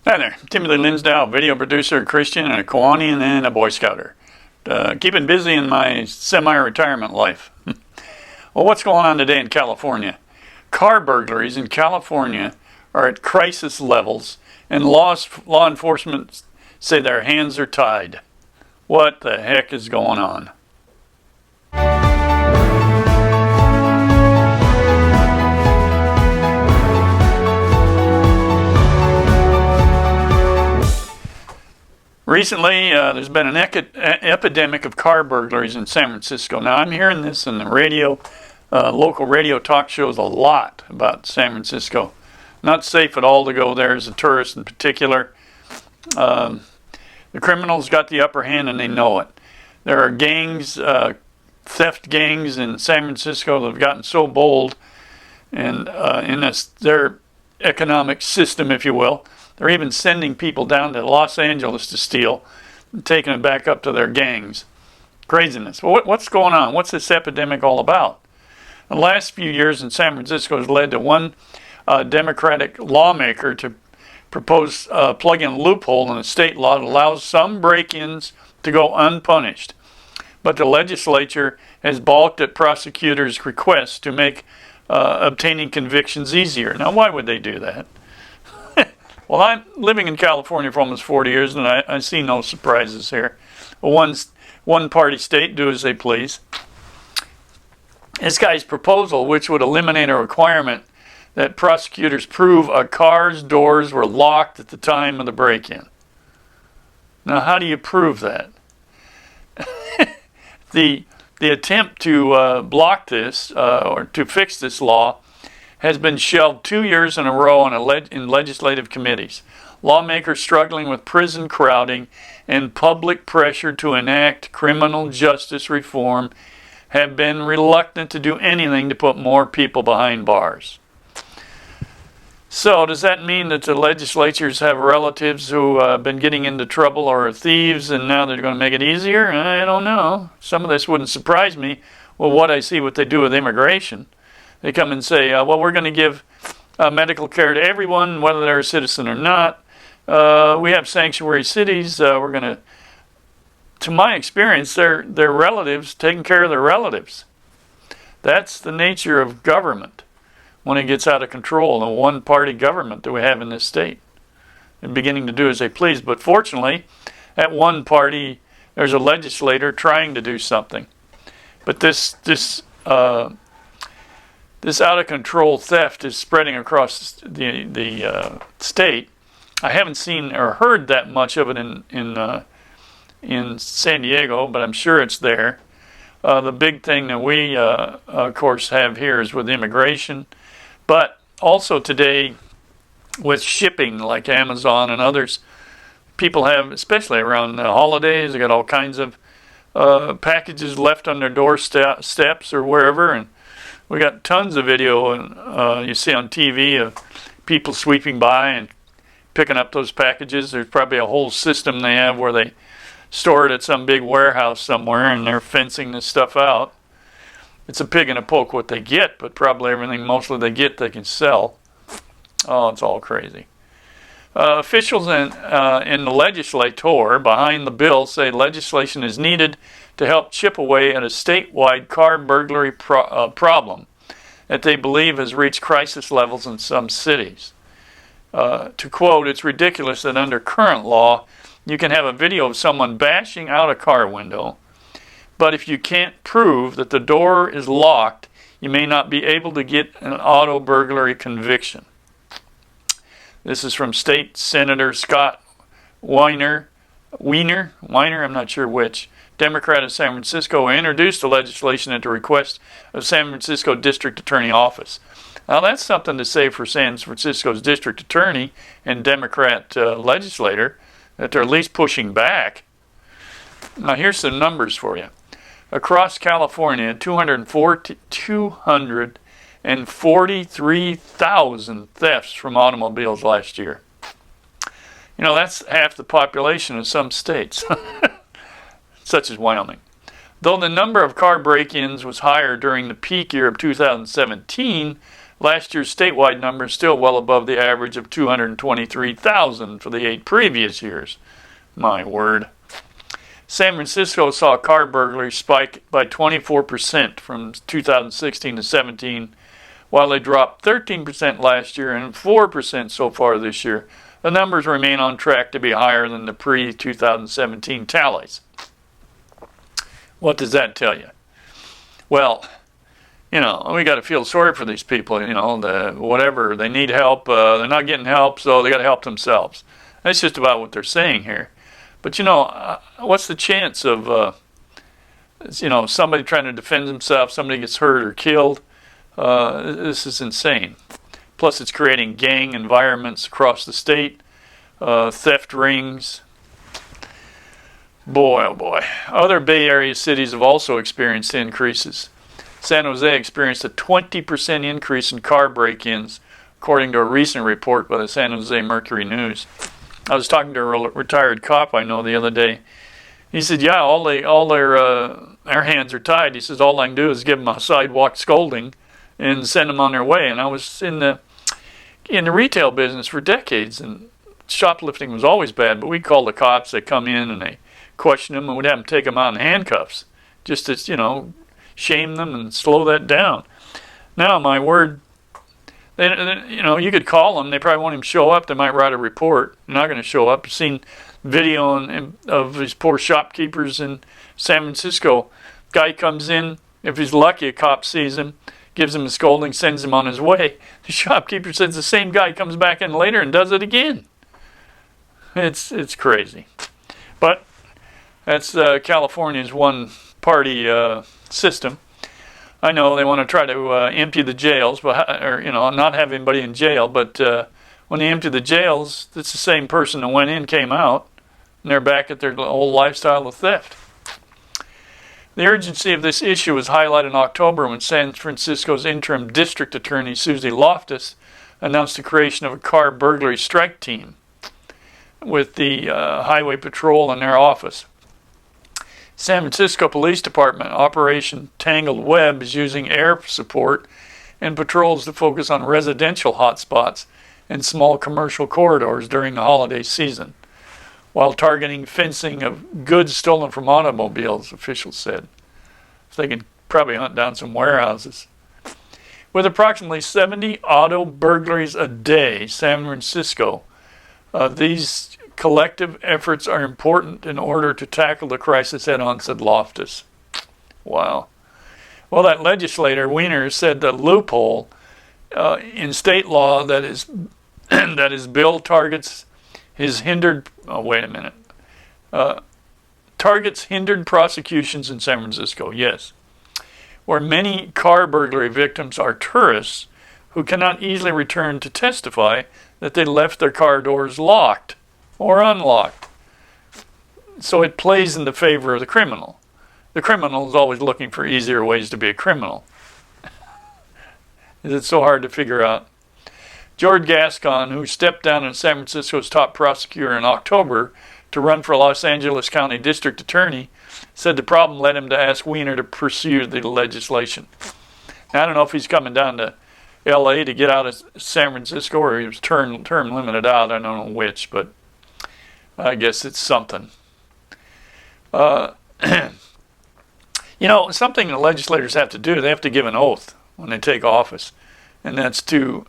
Hi there, Timothy Linsdau, video producer, a Christian, and a Kiwanian, and a Boy Scouter. Keeping busy in my semi-retirement life. Well, what's going on today in California? Car burglaries in California are at crisis levels, and law enforcement say their hands are tied. What the heck is going on? Recently, there's been an epidemic of car burglaries in San Francisco. Now, I'm hearing this in the radio, local radio talk shows a lot about San Francisco. Not safe at all to go there as a tourist in particular. The criminals got the upper hand and they know it. There are gangs, theft gangs in San Francisco that have gotten so bold and in their economic system, if you will. They're even sending people down to Los Angeles to steal and taking it back up to their gangs. Craziness. Well, what's going on? What's this epidemic all about? The last few years in San Francisco has led to one Democratic lawmaker to propose plug in a loophole in the state law that allows some break-ins to go unpunished. But the legislature has balked at prosecutors' requests to make obtaining convictions easier. Now, why would they do that? Well, I'm living in California for almost 40 years, and I see no surprises here. One-party state, do as they please. This guy's proposal, which would eliminate a requirement that prosecutors prove a car's doors were locked at the time of the break-in. Now, how do you prove that? The attempt to block this or to fix this law has been shelved 2 years in a row in legislative committees. Lawmakers struggling with prison crowding and public pressure to enact criminal justice reform have been reluctant to do anything to put more people behind bars. So does that mean that the legislatures have relatives who have been getting into trouble or are thieves and now they're going to make it easier? I don't know. Some of this wouldn't surprise me. Well, what I see what they do with immigration. They come and say, well, we're going to give medical care to everyone, whether they're a citizen or not. We have sanctuary cities. We're going to my experience, their relatives taking care of their relatives. That's the nature of government when it gets out of control, the one-party government that we have in this state. They're beginning to do as they please. But fortunately, at one party, there's a legislator trying to do something. But this out-of-control theft is spreading across the state. I haven't seen or heard that much of it in San Diego, but I'm sure it's there. The big thing that we, of course, have here is with immigration, but also today with shipping like Amazon and others. People have, especially around the holidays, they got all kinds of packages left on their doorsteps or wherever, and we got tons of video and you see on TV of people sweeping by and picking up those packages. There's probably a whole system they have where they store it at some big warehouse somewhere and they're fencing this stuff out. It's a pig in a poke what they get, but probably everything mostly they get they can sell. Oh, it's all crazy. Officials in the legislature behind the bill say legislation is needed to help chip away at a statewide car burglary problem that they believe has reached crisis levels in some cities. To quote, it's ridiculous that under current law, you can have a video of someone bashing out a car window, but if you can't prove that the door is locked, you may not be able to get an auto burglary conviction. This is from State Senator Scott Weiner, I'm not sure which, Democrat of San Francisco, who introduced the legislation at the request of San Francisco District Attorney Office. Now that's something to say for San Francisco's District Attorney and Democrat legislator, that they're at least pushing back. Now here's some numbers for you. Across California, 243,000 thefts from automobiles last year. You know, that's half the population of some states, such as Wyoming. Though the number of car break-ins was higher during the peak year of 2017, Last year's statewide number is still well above the average of 223,000 for the 8 previous years. My word. San Francisco saw car burglaries spike by 24% from 2016 to 17, while they dropped 13% last year and 4% so far this year. The numbers remain on track to be higher than the pre-2017 tallies. What does that tell you? Well, we got to feel sorry for these people. Whatever, they need help. They're not getting help, so they got to help themselves. That's just about what they're saying here. But what's the chance of somebody trying to defend themselves, somebody gets hurt or killed? This is insane. Plus, it's creating gang environments across the state, theft rings. Boy, oh boy. Other Bay Area cities have also experienced increases. San Jose experienced a 20% increase in car break-ins, according to a recent report by the San Jose Mercury News. I was talking to a retired cop I know the other day. He said, yeah, all their hands are tied. He says, all I can do is give them a sidewalk scolding and send them on their way. And I was in the retail business for decades, and shoplifting was always bad, but we'd call the cops. They come in and they question them, and we'd have them take them out in handcuffs just to, shame them and slow that down. Now, my word, you could call them. They probably won't even show up. They might write a report. They're not going to show up. I've seen video of these poor shopkeepers in San Francisco. Guy comes in. If he's lucky, a cop sees him, gives him a scolding, sends him on his way. The shopkeeper says the same guy comes back in later and does it again. It's crazy. But that's California's one-party system. I know they want to try to empty the jails, not have anybody in jail. But when they empty the jails, it's the same person that went in, came out, and they're back at their old lifestyle of theft. The urgency of this issue was highlighted in October when San Francisco's interim district attorney, Susie Loftus, announced the creation of a car burglary strike team with the Highway Patrol in their office. San Francisco Police Department Operation Tangled Web is using air support and patrols to focus on residential hotspots and small commercial corridors during the holiday season, while targeting fencing of goods stolen from automobiles, officials said. So they can probably hunt down some warehouses. With approximately 70 auto burglaries a day, San Francisco, these collective efforts are important in order to tackle the crisis head-on, said Loftus. Wow. Well, that legislator, Weiner, said the loophole in state law that his bill targets targets hindered prosecutions in San Francisco, yes, where many car burglary victims are tourists who cannot easily return to testify that they left their car doors locked or unlocked. So it plays in the favor of the criminal. The criminal is always looking for easier ways to be a criminal. Is it so hard to figure out? George Gascon, who stepped down as San Francisco's top prosecutor in October to run for Los Angeles County District Attorney, said the problem led him to ask Weiner to pursue the legislation. Now, I don't know if he's coming down to L.A. to get out of San Francisco or he was term limited out. I don't know which, but I guess it's something. Something the legislators have to do, they have to give an oath when they take office. And that's to,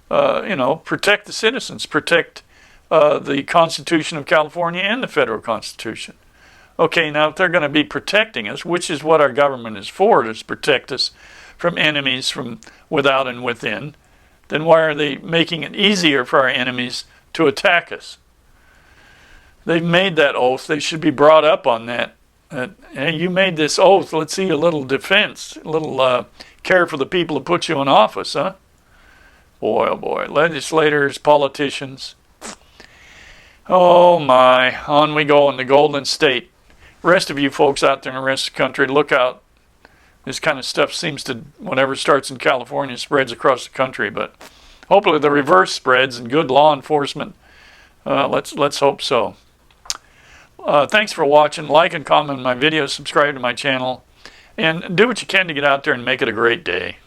protect the citizens, protect the Constitution of California and the federal Constitution. Okay, now if they're going to be protecting us, which is what our government is for, to protect us from enemies from without and within, then why are they making it easier for our enemies to attack us? They've made that oath. They should be brought up on that. Hey, you made this oath. Let's see a little defense, a little care for the people who put you in office, huh? Boy, oh boy. Legislators, politicians. Oh my. On we go in the Golden State. Rest of you folks out there in the rest of the country, look out. This kind of stuff seems to, whatever starts in California, spreads across the country. But hopefully the reverse spreads and good law enforcement. Let's hope so. Thanks for watching. Like and comment on my videos. Subscribe to my channel. And do what you can to get out there and make it a great day.